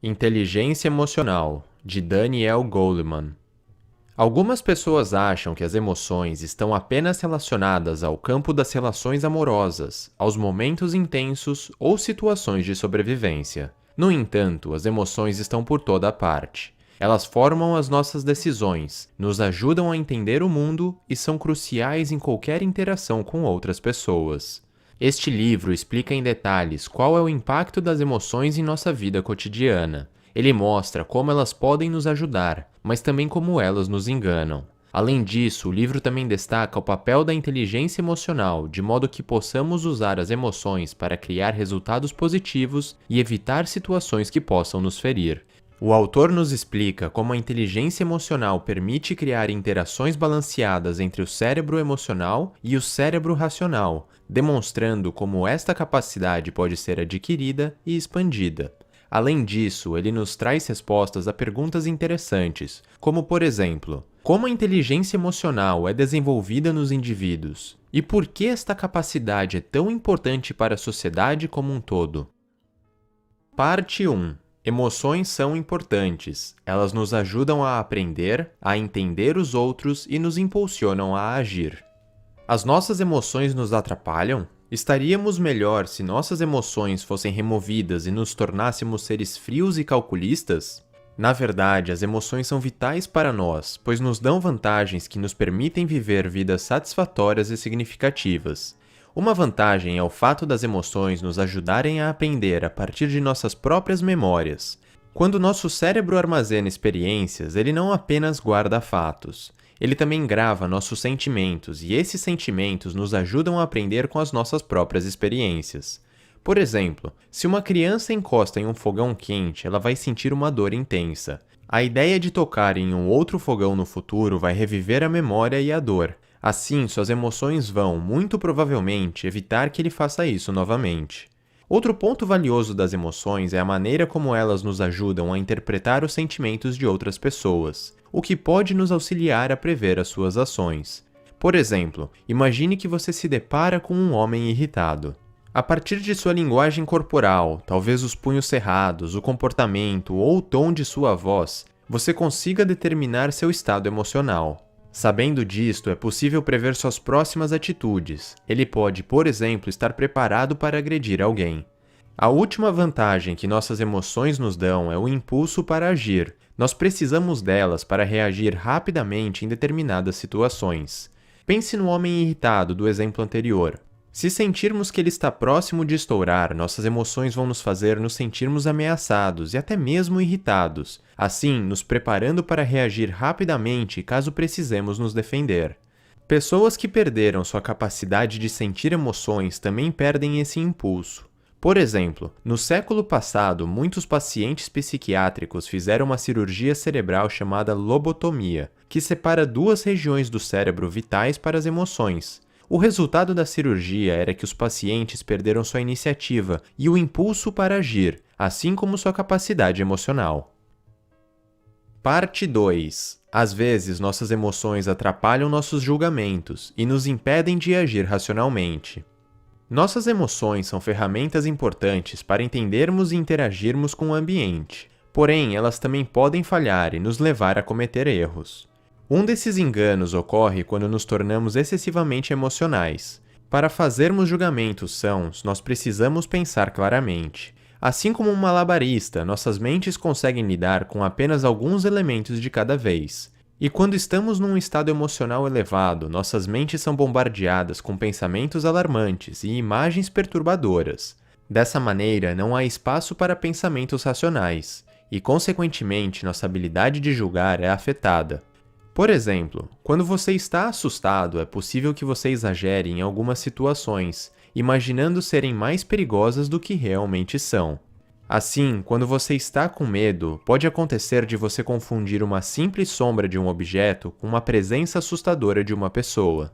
Inteligência Emocional, de Daniel Goleman. Algumas pessoas acham que as emoções estão apenas relacionadas ao campo das relações amorosas, aos momentos intensos ou situações de sobrevivência. No entanto, as emoções estão por toda a parte. Elas formam as nossas decisões, nos ajudam a entender o mundo e são cruciais em qualquer interação com outras pessoas. Este livro explica em detalhes qual é o impacto das emoções em nossa vida cotidiana. Ele mostra como elas podem nos ajudar, mas também como elas nos enganam. Além disso, o livro também destaca o papel da inteligência emocional, de modo que possamos usar as emoções para criar resultados positivos e evitar situações que possam nos ferir. O autor nos explica como a inteligência emocional permite criar interações balanceadas entre o cérebro emocional e o cérebro racional, demonstrando como esta capacidade pode ser adquirida e expandida. Além disso, ele nos traz respostas a perguntas interessantes, como por exemplo, como a inteligência emocional é desenvolvida nos indivíduos? E por que esta capacidade é tão importante para a sociedade como um todo? Parte 1. Emoções são importantes. Elas nos ajudam a aprender, a entender os outros e nos impulsionam a agir. As nossas emoções nos atrapalham? Estaríamos melhor se nossas emoções fossem removidas e nos tornássemos seres frios e calculistas? Na verdade, as emoções são vitais para nós, pois nos dão vantagens que nos permitem viver vidas satisfatórias e significativas. Uma vantagem é o fato das emoções nos ajudarem a aprender a partir de nossas próprias memórias. Quando nosso cérebro armazena experiências, ele não apenas guarda fatos. Ele também grava nossos sentimentos, e esses sentimentos nos ajudam a aprender com as nossas próprias experiências. Por exemplo, se uma criança encosta em um fogão quente, ela vai sentir uma dor intensa. A ideia de tocar em um outro fogão no futuro vai reviver a memória e a dor. Assim, suas emoções vão, muito provavelmente, evitar que ele faça isso novamente. Outro ponto valioso das emoções é a maneira como elas nos ajudam a interpretar os sentimentos de outras pessoas, o que pode nos auxiliar a prever as suas ações. Por exemplo, imagine que você se depara com um homem irritado. A partir de sua linguagem corporal, talvez os punhos cerrados, o comportamento ou o tom de sua voz, você consiga determinar seu estado emocional. Sabendo disto, é possível prever suas próximas atitudes. Ele pode, por exemplo, estar preparado para agredir alguém. A última vantagem que nossas emoções nos dão é o impulso para agir. Nós precisamos delas para reagir rapidamente em determinadas situações. Pense no homem irritado do exemplo anterior. Se sentirmos que ele está próximo de estourar, nossas emoções vão nos fazer nos sentirmos ameaçados e até mesmo irritados, assim nos preparando para reagir rapidamente caso precisemos nos defender. Pessoas que perderam sua capacidade de sentir emoções também perdem esse impulso. Por exemplo, no século passado, muitos pacientes psiquiátricos fizeram uma cirurgia cerebral chamada lobotomia, que separa duas regiões do cérebro vitais para as emoções. O resultado da cirurgia era que os pacientes perderam sua iniciativa e o impulso para agir, assim como sua capacidade emocional. Parte 2. Às vezes, nossas emoções atrapalham nossos julgamentos e nos impedem de agir racionalmente. Nossas emoções são ferramentas importantes para entendermos e interagirmos com o ambiente, porém, elas também podem falhar e nos levar a cometer erros. Um desses enganos ocorre quando nos tornamos excessivamente emocionais. Para fazermos julgamentos sãos, nós precisamos pensar claramente. Assim como um malabarista, nossas mentes conseguem lidar com apenas alguns elementos de cada vez. E quando estamos num estado emocional elevado, nossas mentes são bombardeadas com pensamentos alarmantes e imagens perturbadoras. Dessa maneira, não há espaço para pensamentos racionais, e, consequentemente, nossa habilidade de julgar é afetada. Por exemplo, quando você está assustado, é possível que você exagere em algumas situações, imaginando serem mais perigosas do que realmente são. Assim, quando você está com medo, pode acontecer de você confundir uma simples sombra de um objeto com uma presença assustadora de uma pessoa.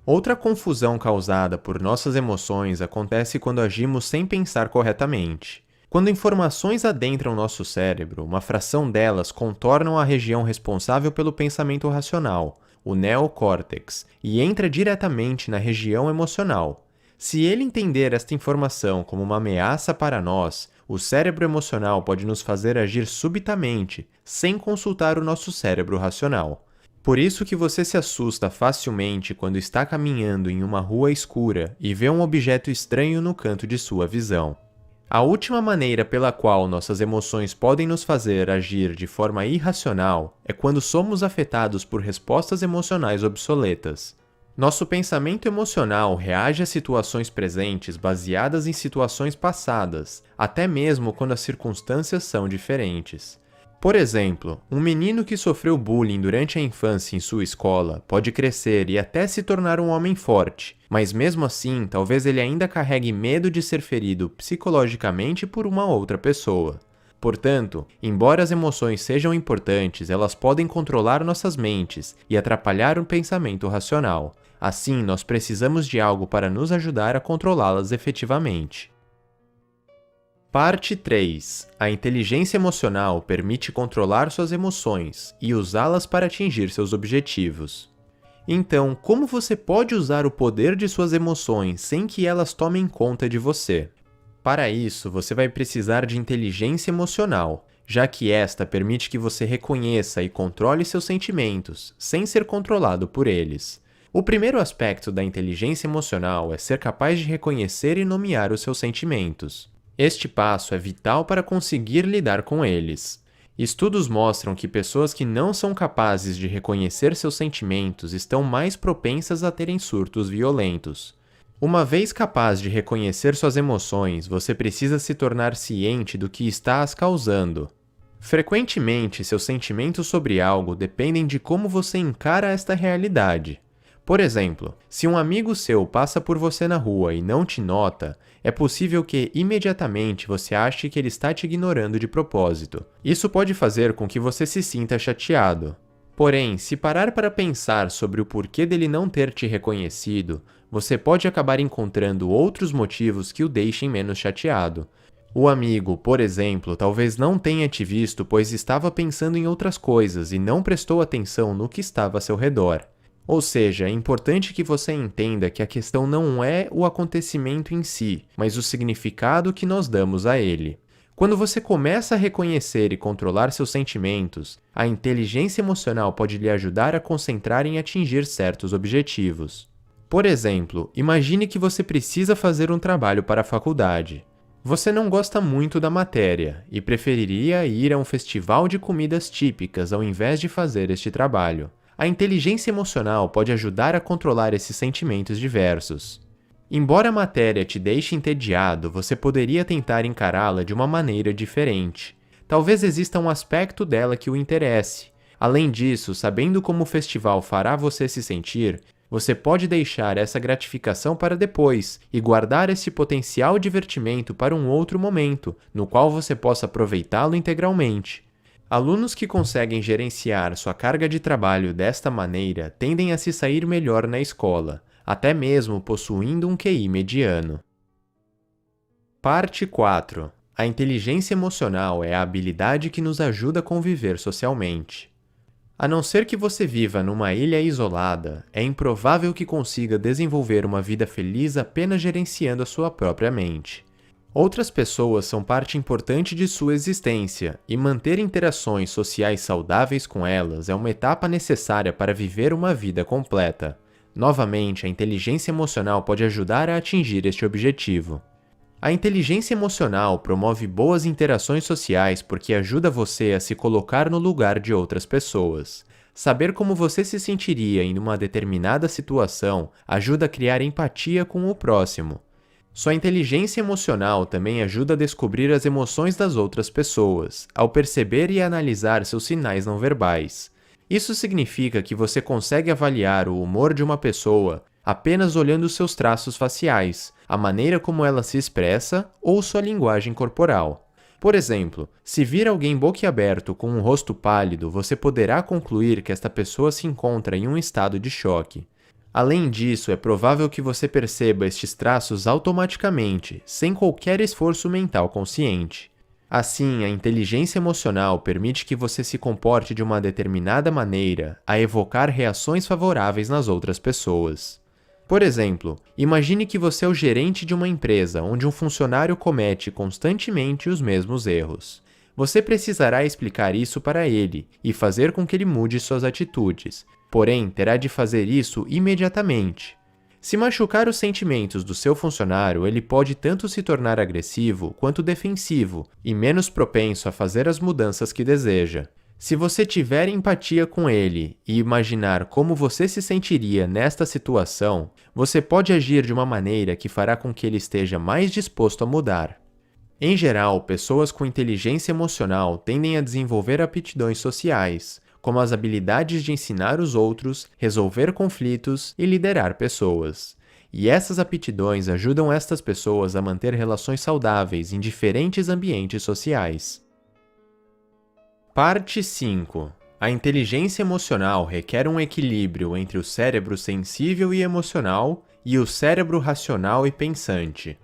Outra confusão causada por nossas emoções acontece quando agimos sem pensar corretamente. Quando informações adentram nosso cérebro, uma fração delas contornam a região responsável pelo pensamento racional, o neocórtex, e entra diretamente na região emocional. Se ele entender esta informação como uma ameaça para nós, o cérebro emocional pode nos fazer agir subitamente, sem consultar o nosso cérebro racional. Por isso que você se assusta facilmente quando está caminhando em uma rua escura e vê um objeto estranho no canto de sua visão. A última maneira pela qual nossas emoções podem nos fazer agir de forma irracional é quando somos afetados por respostas emocionais obsoletas. Nosso pensamento emocional reage a situações presentes baseadas em situações passadas, até mesmo quando as circunstâncias são diferentes. Por exemplo, um menino que sofreu bullying durante a infância em sua escola pode crescer e até se tornar um homem forte, mas mesmo assim, talvez ele ainda carregue medo de ser ferido psicologicamente por uma outra pessoa. Portanto, embora as emoções sejam importantes, elas podem controlar nossas mentes e atrapalhar o pensamento racional. Assim, nós precisamos de algo para nos ajudar a controlá-las efetivamente. Parte 3. A inteligência emocional permite controlar suas emoções e usá-las para atingir seus objetivos. Então, como você pode usar o poder de suas emoções sem que elas tomem conta de você? Para isso, você vai precisar de inteligência emocional, já que esta permite que você reconheça e controle seus sentimentos, sem ser controlado por eles. O primeiro aspecto da inteligência emocional é ser capaz de reconhecer e nomear os seus sentimentos. Este passo é vital para conseguir lidar com eles. Estudos mostram que pessoas que não são capazes de reconhecer seus sentimentos estão mais propensas a terem surtos violentos. Uma vez capaz de reconhecer suas emoções, você precisa se tornar ciente do que está as causando. Frequentemente, seus sentimentos sobre algo dependem de como você encara esta realidade. Por exemplo, se um amigo seu passa por você na rua e não te nota, é possível que imediatamente você ache que ele está te ignorando de propósito. Isso pode fazer com que você se sinta chateado. Porém, se parar para pensar sobre o porquê dele não ter te reconhecido, você pode acabar encontrando outros motivos que o deixem menos chateado. O amigo, por exemplo, talvez não tenha te visto pois estava pensando em outras coisas e não prestou atenção no que estava a seu redor. Ou seja, é importante que você entenda que a questão não é o acontecimento em si, mas o significado que nós damos a ele. Quando você começa a reconhecer e controlar seus sentimentos, a inteligência emocional pode lhe ajudar a concentrar em atingir certos objetivos. Por exemplo, imagine que você precisa fazer um trabalho para a faculdade. Você não gosta muito da matéria e preferiria ir a um festival de comidas típicas ao invés de fazer este trabalho. A inteligência emocional pode ajudar a controlar esses sentimentos diversos. Embora a matéria te deixe entediado, você poderia tentar encará-la de uma maneira diferente. Talvez exista um aspecto dela que o interesse. Além disso, sabendo como o festival fará você se sentir, você pode deixar essa gratificação para depois e guardar esse potencial divertimento para um outro momento, no qual você possa aproveitá-lo integralmente. Alunos que conseguem gerenciar sua carga de trabalho desta maneira tendem a se sair melhor na escola, até mesmo possuindo um QI mediano. Parte 4. A inteligência emocional é a habilidade que nos ajuda a conviver socialmente. A não ser que você viva numa ilha isolada, é improvável que consiga desenvolver uma vida feliz apenas gerenciando a sua própria mente. Outras pessoas são parte importante de sua existência, e manter interações sociais saudáveis com elas é uma etapa necessária para viver uma vida completa. Novamente, a inteligência emocional pode ajudar a atingir este objetivo. A inteligência emocional promove boas interações sociais porque ajuda você a se colocar no lugar de outras pessoas. Saber como você se sentiria em uma determinada situação ajuda a criar empatia com o próximo. Sua inteligência emocional também ajuda a descobrir as emoções das outras pessoas, ao perceber e analisar seus sinais não verbais. Isso significa que você consegue avaliar o humor de uma pessoa apenas olhando seus traços faciais, a maneira como ela se expressa ou sua linguagem corporal. Por exemplo, se vir alguém boquiaberto com um rosto pálido, você poderá concluir que esta pessoa se encontra em um estado de choque. Além disso, é provável que você perceba estes traços automaticamente, sem qualquer esforço mental consciente. Assim, a inteligência emocional permite que você se comporte de uma determinada maneira a evocar reações favoráveis nas outras pessoas. Por exemplo, imagine que você é o gerente de uma empresa onde um funcionário comete constantemente os mesmos erros. Você precisará explicar isso para ele e fazer com que ele mude suas atitudes, porém terá de fazer isso imediatamente. Se machucar os sentimentos do seu funcionário, ele pode tanto se tornar agressivo quanto defensivo e menos propenso a fazer as mudanças que deseja. Se você tiver empatia com ele e imaginar como você se sentiria nesta situação, você pode agir de uma maneira que fará com que ele esteja mais disposto a mudar. Em geral, pessoas com inteligência emocional tendem a desenvolver aptidões sociais, como as habilidades de ensinar os outros, resolver conflitos e liderar pessoas. E essas aptidões ajudam estas pessoas a manter relações saudáveis em diferentes ambientes sociais. Parte 5. A inteligência emocional requer um equilíbrio entre o cérebro sensível e emocional e o cérebro racional e pensante.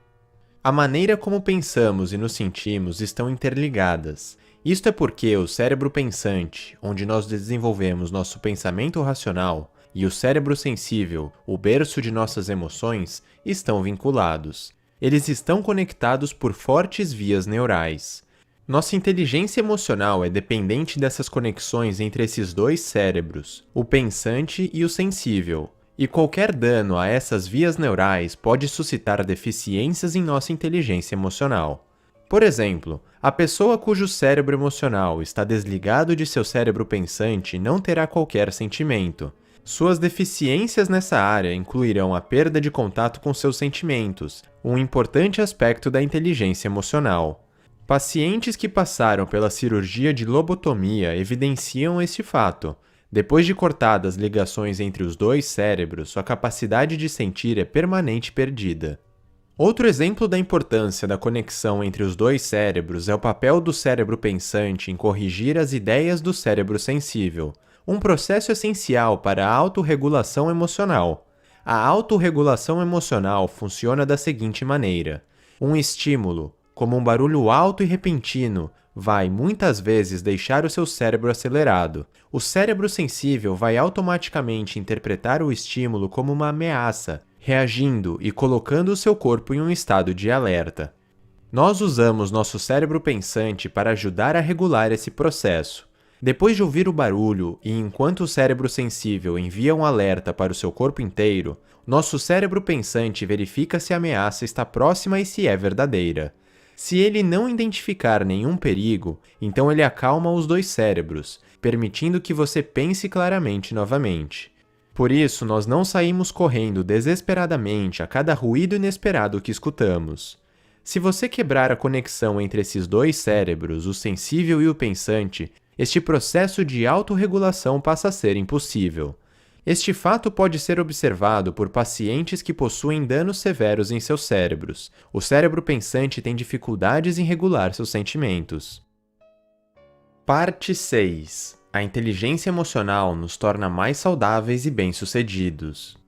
A maneira como pensamos e nos sentimos estão interligadas. Isto é porque o cérebro pensante, onde nós desenvolvemos nosso pensamento racional, e o cérebro sensível, o berço de nossas emoções, estão vinculados. Eles estão conectados por fortes vias neurais. Nossa inteligência emocional é dependente dessas conexões entre esses dois cérebros, o pensante e o sensível. E qualquer dano a essas vias neurais pode suscitar deficiências em nossa inteligência emocional. Por exemplo, a pessoa cujo cérebro emocional está desligado de seu cérebro pensante não terá qualquer sentimento. Suas deficiências nessa área incluirão a perda de contato com seus sentimentos, um importante aspecto da inteligência emocional. Pacientes que passaram pela cirurgia de lobotomia evidenciam este fato. Depois de cortadas ligações entre os dois cérebros, sua capacidade de sentir é permanente perdida. Outro exemplo da importância da conexão entre os dois cérebros é o papel do cérebro pensante em corrigir as ideias do cérebro sensível, um processo essencial para a autorregulação emocional. A autorregulação emocional funciona da seguinte maneira: um estímulo, como um barulho alto e repentino, vai muitas vezes deixar o seu cérebro acelerado. O cérebro sensível vai automaticamente interpretar o estímulo como uma ameaça, reagindo e colocando o seu corpo em um estado de alerta. Nós usamos nosso cérebro pensante para ajudar a regular esse processo. Depois de ouvir o barulho e enquanto o cérebro sensível envia um alerta para o seu corpo inteiro, nosso cérebro pensante verifica se a ameaça está próxima e se é verdadeira. Se ele não identificar nenhum perigo, então ele acalma os dois cérebros, permitindo que você pense claramente novamente. Por isso, nós não saímos correndo desesperadamente a cada ruído inesperado que escutamos. Se você quebrar a conexão entre esses dois cérebros, o sensível e o pensante, este processo de autorregulação passa a ser impossível. Este fato pode ser observado por pacientes que possuem danos severos em seus cérebros. O cérebro pensante tem dificuldades em regular seus sentimentos. Parte 6. A inteligência emocional nos torna mais saudáveis e bem-sucedidos.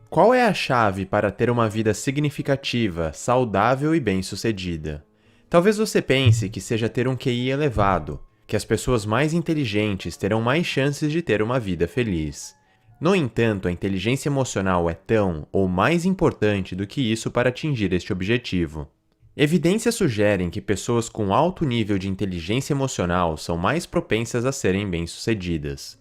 Qual é a chave para ter uma vida significativa, saudável e bem-sucedida? Talvez você pense que seja ter um QI elevado, que as pessoas mais inteligentes terão mais chances de ter uma vida feliz. No entanto, a inteligência emocional é tão ou mais importante do que isso para atingir este objetivo. Evidências sugerem que pessoas com alto nível de inteligência emocional são mais propensas a serem bem-sucedidas.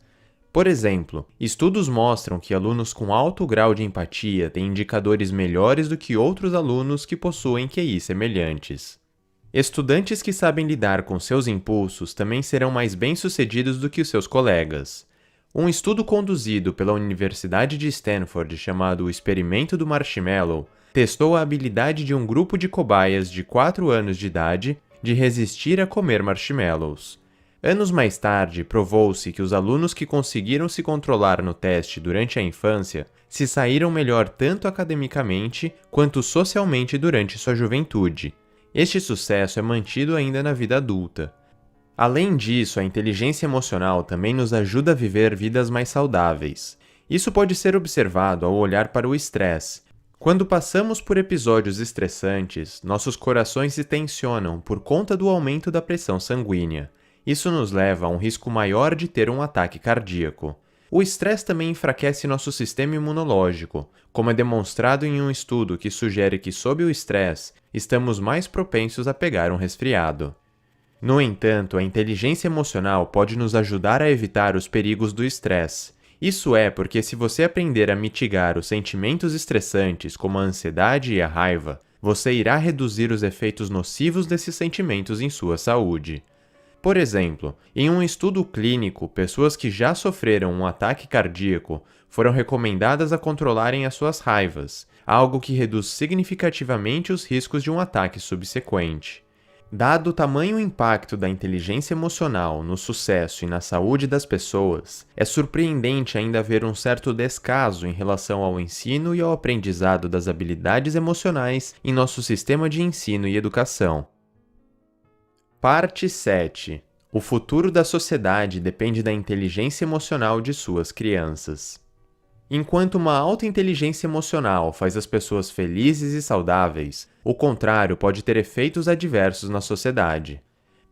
Por exemplo, estudos mostram que alunos com alto grau de empatia têm indicadores melhores do que outros alunos que possuem QI semelhantes. Estudantes que sabem lidar com seus impulsos também serão mais bem-sucedidos do que os seus colegas. Um estudo conduzido pela Universidade de Stanford chamado o Experimento do Marshmallow testou a habilidade de um grupo de cobaias de 4 anos de idade de resistir a comer marshmallows. Anos mais tarde, provou-se que os alunos que conseguiram se controlar no teste durante a infância se saíram melhor tanto academicamente quanto socialmente durante sua juventude. Este sucesso é mantido ainda na vida adulta. Além disso, a inteligência emocional também nos ajuda a viver vidas mais saudáveis. Isso pode ser observado ao olhar para o estresse. Quando passamos por episódios estressantes, nossos corações se tensionam por conta do aumento da pressão sanguínea. Isso nos leva a um risco maior de ter um ataque cardíaco. O estresse também enfraquece nosso sistema imunológico, como é demonstrado em um estudo que sugere que, sob o estresse, estamos mais propensos a pegar um resfriado. No entanto, a inteligência emocional pode nos ajudar a evitar os perigos do estresse. Isso é porque, se você aprender a mitigar os sentimentos estressantes, como a ansiedade e a raiva, você irá reduzir os efeitos nocivos desses sentimentos em sua saúde. Por exemplo, em um estudo clínico, pessoas que já sofreram um ataque cardíaco foram recomendadas a controlarem as suas raivas, algo que reduz significativamente os riscos de um ataque subsequente. Dado o tamanho impacto da inteligência emocional no sucesso e na saúde das pessoas, é surpreendente ainda ver um certo descaso em relação ao ensino e ao aprendizado das habilidades emocionais em nosso sistema de ensino e educação. Parte 7. O futuro da sociedade depende da inteligência emocional de suas crianças. Enquanto uma alta inteligência emocional faz as pessoas felizes e saudáveis, o contrário pode ter efeitos adversos na sociedade.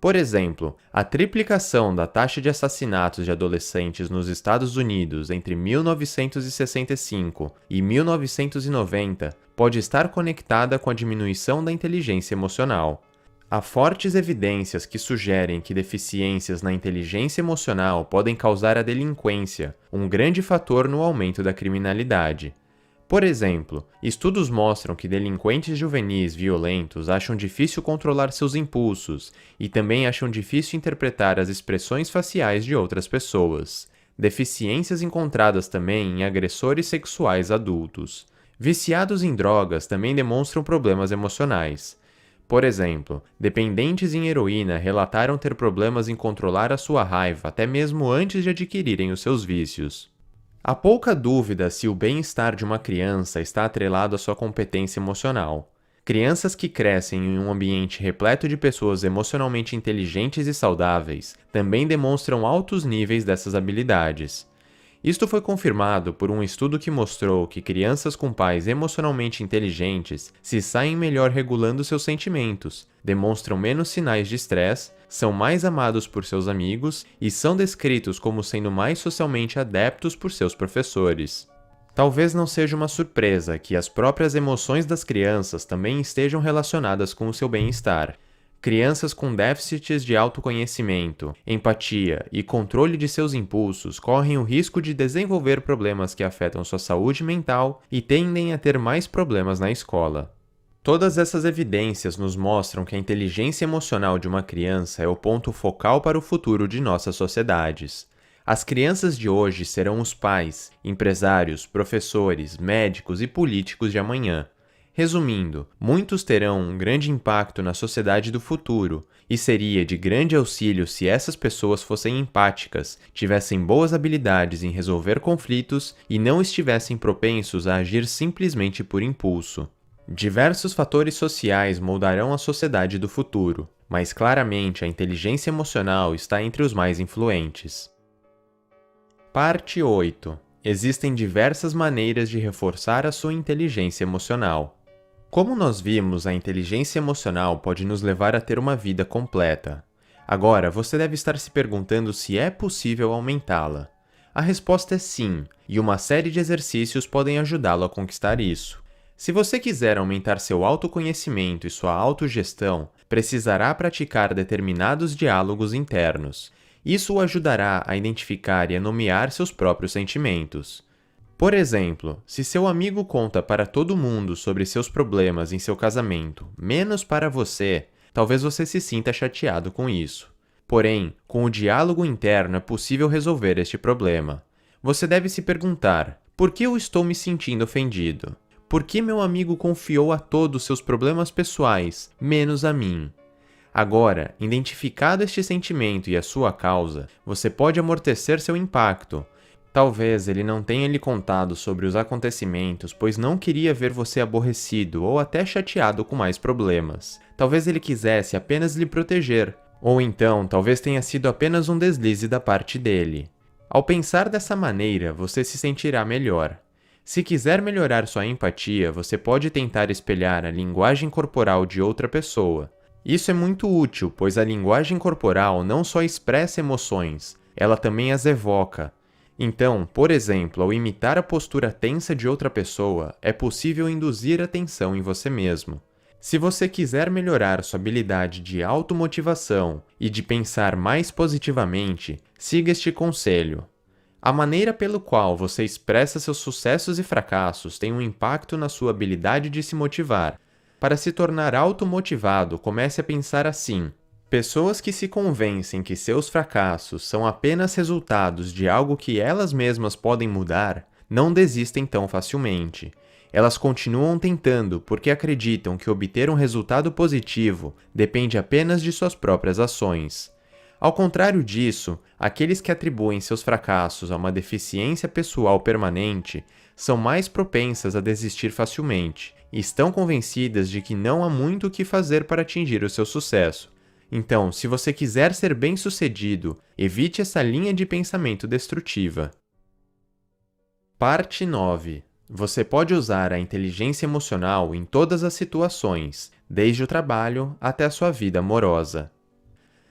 Por exemplo, a triplicação da taxa de assassinatos de adolescentes nos Estados Unidos entre 1965 e 1990 pode estar conectada com a diminuição da inteligência emocional. Há fortes evidências que sugerem que deficiências na inteligência emocional podem causar a delinquência, um grande fator no aumento da criminalidade. Por exemplo, estudos mostram que delinquentes juvenis violentos acham difícil controlar seus impulsos e também acham difícil interpretar as expressões faciais de outras pessoas. Deficiências encontradas também em agressores sexuais adultos. Viciados em drogas também demonstram problemas emocionais. Por exemplo, dependentes em heroína relataram ter problemas em controlar a sua raiva até mesmo antes de adquirirem os seus vícios. Há pouca dúvida se o bem-estar de uma criança está atrelado à sua competência emocional. Crianças que crescem em um ambiente repleto de pessoas emocionalmente inteligentes e saudáveis também demonstram altos níveis dessas habilidades. Isto foi confirmado por um estudo que mostrou que crianças com pais emocionalmente inteligentes se saem melhor regulando seus sentimentos, demonstram menos sinais de estresse, são mais amados por seus amigos e são descritos como sendo mais socialmente adeptos por seus professores. Talvez não seja uma surpresa que as próprias emoções das crianças também estejam relacionadas com o seu bem-estar. Crianças com déficits de autoconhecimento, empatia e controle de seus impulsos correm o risco de desenvolver problemas que afetam sua saúde mental e tendem a ter mais problemas na escola. Todas essas evidências nos mostram que a inteligência emocional de uma criança é o ponto focal para o futuro de nossas sociedades. As crianças de hoje serão os pais, empresários, professores, médicos e políticos de amanhã. Resumindo, muitos terão um grande impacto na sociedade do futuro, e seria de grande auxílio se essas pessoas fossem empáticas, tivessem boas habilidades em resolver conflitos e não estivessem propensos a agir simplesmente por impulso. Diversos fatores sociais moldarão a sociedade do futuro, mas claramente a inteligência emocional está entre os mais influentes. Parte 8. Existem diversas maneiras de reforçar a sua inteligência emocional. Como nós vimos, a inteligência emocional pode nos levar a ter uma vida completa. Agora, você deve estar se perguntando se é possível aumentá-la. A resposta é sim, e uma série de exercícios podem ajudá-lo a conquistar isso. Se você quiser aumentar seu autoconhecimento e sua autogestão, precisará praticar determinados diálogos internos. Isso o ajudará a identificar e a nomear seus próprios sentimentos. Por exemplo, se seu amigo conta para todo mundo sobre seus problemas em seu casamento, menos para você, talvez você se sinta chateado com isso. Porém, com o diálogo interno é possível resolver este problema. Você deve se perguntar: por que eu estou me sentindo ofendido? Por que meu amigo confiou a todos seus problemas pessoais, menos a mim? Agora, identificado este sentimento e a sua causa, você pode amortecer seu impacto. Talvez ele não tenha lhe contado sobre os acontecimentos, pois não queria ver você aborrecido ou até chateado com mais problemas. Talvez ele quisesse apenas lhe proteger, ou então talvez tenha sido apenas um deslize da parte dele. Ao pensar dessa maneira, você se sentirá melhor. Se quiser melhorar sua empatia, você pode tentar espelhar a linguagem corporal de outra pessoa. Isso é muito útil, pois a linguagem corporal não só expressa emoções, ela também as evoca. Então, por exemplo, ao imitar a postura tensa de outra pessoa, é possível induzir a tensão em você mesmo. Se você quiser melhorar sua habilidade de automotivação e de pensar mais positivamente, siga este conselho. A maneira pelo qual você expressa seus sucessos e fracassos tem um impacto na sua habilidade de se motivar. Para se tornar automotivado, comece a pensar assim: pessoas que se convencem que seus fracassos são apenas resultados de algo que elas mesmas podem mudar, não desistem tão facilmente. Elas continuam tentando porque acreditam que obter um resultado positivo depende apenas de suas próprias ações. Ao contrário disso, aqueles que atribuem seus fracassos a uma deficiência pessoal permanente são mais propensas a desistir facilmente e estão convencidas de que não há muito o que fazer para atingir o seu sucesso. Então, se você quiser ser bem-sucedido, evite essa linha de pensamento destrutiva. Parte 9. Você pode usar a inteligência emocional em todas as situações, desde o trabalho até a sua vida amorosa.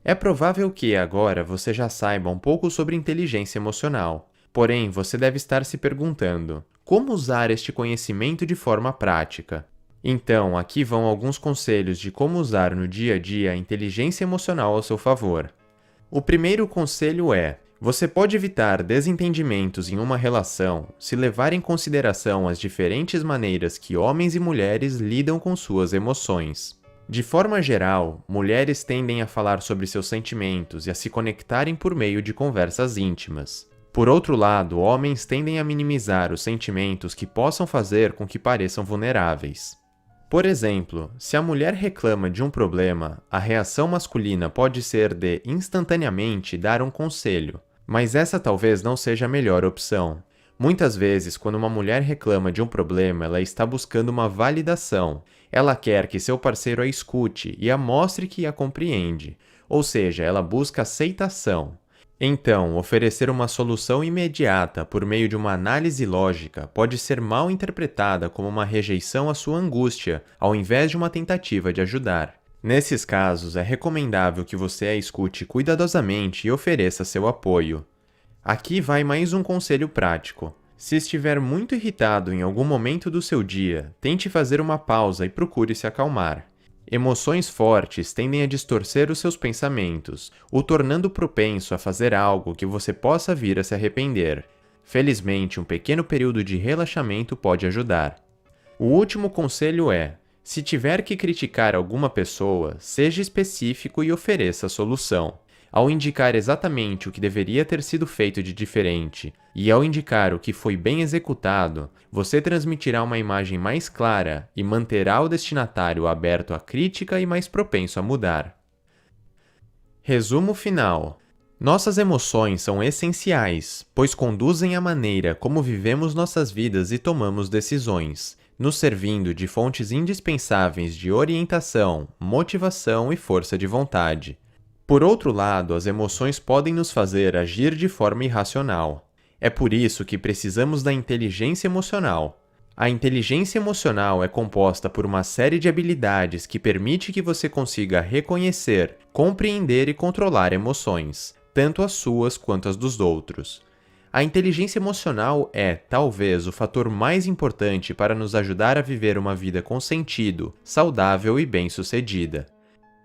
É provável que agora você já saiba um pouco sobre inteligência emocional. Porém, você deve estar se perguntando: como usar este conhecimento de forma prática? Então, aqui vão alguns conselhos de como usar no dia a dia a inteligência emocional ao seu favor. O primeiro conselho é: você pode evitar desentendimentos em uma relação se levar em consideração as diferentes maneiras que homens e mulheres lidam com suas emoções. De forma geral, mulheres tendem a falar sobre seus sentimentos e a se conectarem por meio de conversas íntimas. Por outro lado, homens tendem a minimizar os sentimentos que possam fazer com que pareçam vulneráveis. Por exemplo, se a mulher reclama de um problema, a reação masculina pode ser de instantaneamente dar um conselho, mas essa talvez não seja a melhor opção. Muitas vezes, quando uma mulher reclama de um problema, ela está buscando uma validação. Ela quer que seu parceiro a escute e a mostre que a compreende, ou seja, ela busca aceitação. Então, oferecer uma solução imediata por meio de uma análise lógica pode ser mal interpretada como uma rejeição à sua angústia, ao invés de uma tentativa de ajudar. Nesses casos, é recomendável que você a escute cuidadosamente e ofereça seu apoio. Aqui vai mais um conselho prático. Se estiver muito irritado em algum momento do seu dia, tente fazer uma pausa e procure se acalmar. Emoções fortes tendem a distorcer os seus pensamentos, o tornando propenso a fazer algo que você possa vir a se arrepender. Felizmente, um pequeno período de relaxamento pode ajudar. O último conselho é: se tiver que criticar alguma pessoa, seja específico e ofereça a solução. Ao indicar exatamente o que deveria ter sido feito de diferente, e ao indicar o que foi bem executado, você transmitirá uma imagem mais clara e manterá o destinatário aberto à crítica e mais propenso a mudar. Resumo final. Nossas emoções são essenciais, pois conduzem a maneira como vivemos nossas vidas e tomamos decisões, nos servindo de fontes indispensáveis de orientação, motivação e força de vontade. Por outro lado, as emoções podem nos fazer agir de forma irracional. É por isso que precisamos da inteligência emocional. A inteligência emocional é composta por uma série de habilidades que permite que você consiga reconhecer, compreender e controlar emoções, tanto as suas quanto as dos outros. A inteligência emocional é, talvez, o fator mais importante para nos ajudar a viver uma vida com sentido, saudável e bem-sucedida.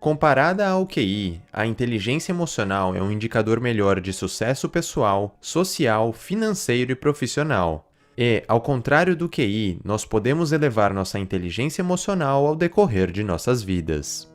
Comparada ao QI, a inteligência emocional é um indicador melhor de sucesso pessoal, social, financeiro e profissional. E, ao contrário do QI, nós podemos elevar nossa inteligência emocional ao decorrer de nossas vidas.